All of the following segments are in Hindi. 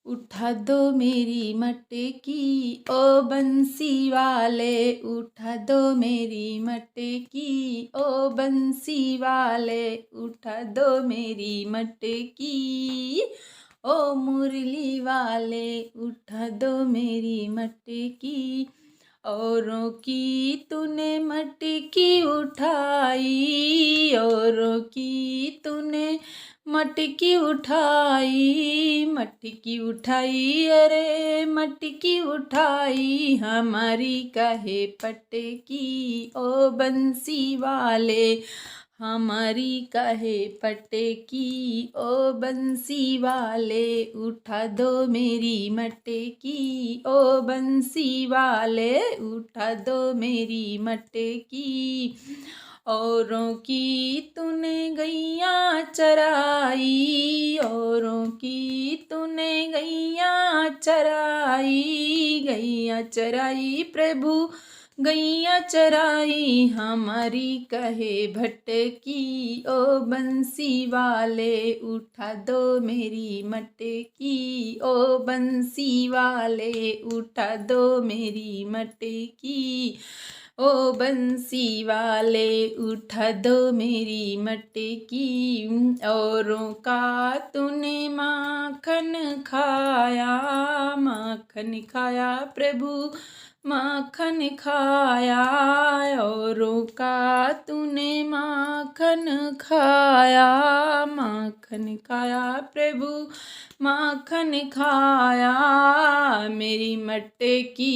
उठा दो मेरी मटकी ओ बंसी वाले, उठा दो मेरी मटकी ओ बंसी वाले, उठा दो मेरी मटकी ओ मुरली वाले, उठा दो मेरी मटकी। औरों की तूने मटकी उठाई, औरों की तूने मटकी उठाई, मटकी उठाई, अरे मटकी उठाई, हमारी काहे पटकी ओ बंसी वाले, हमारी काहे पटकी ओ बंसी वाले, उठा दो मेरी मटकी ओ बंसी वाले, उठा दो मेरी मटकी। औरों की तूने गैया चराई, औरों की तूने गैया चराई, गैया चराई प्रभु, गैया चराई, हमारी कहे भटकी ओ बंसी वाले, उठा दो मेरी मटकी ओ बंसी वाले, उठा दो मेरी मटकी ओ बंसी वाले, उठा दो मेरी मटकी। औरों का तूने माखन खाया, माखन खाया प्रभु, माखन खाया, औरों का तूने माखन खाया, माखन खाया प्रभु, माखन खाया, मेरी मटकी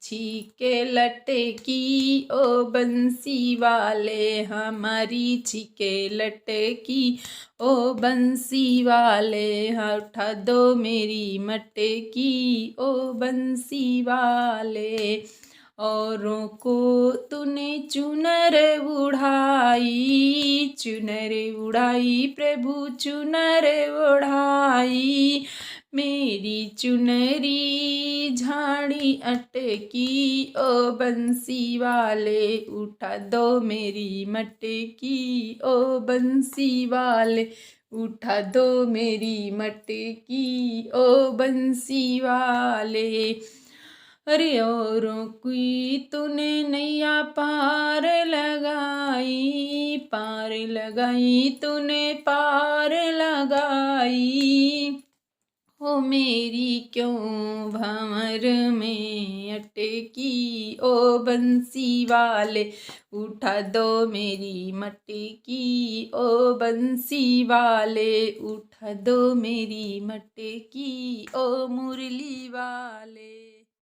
छीके लटकी ओ बंसी वाले, हमारी छीके लटकी ओ बंसी वाले, उठा दो मेरी मटकी ओ बंसी वाले। औरों को तूने चुनर उड़ाई, चुनर उड़ाई प्रभु, चुनर उड़ाई, मेरी चुनरी झाड़ी अटकी ओ बंसी वाले, उठा दो मेरी मटकी ओ बंसी वाले, उठा दो मेरी मटकी ओ बंसी वाले। अरे औरों की तूने नैया पार लगाई, पार लगाई तूने पार लगाई, ओ मेरी क्यों भंवर में अटकी ओ बंसी वाले, उठा दो मेरी मटकी ओ बंसी वाले, उठा दो मेरी मटकी ओ मुरली वाले।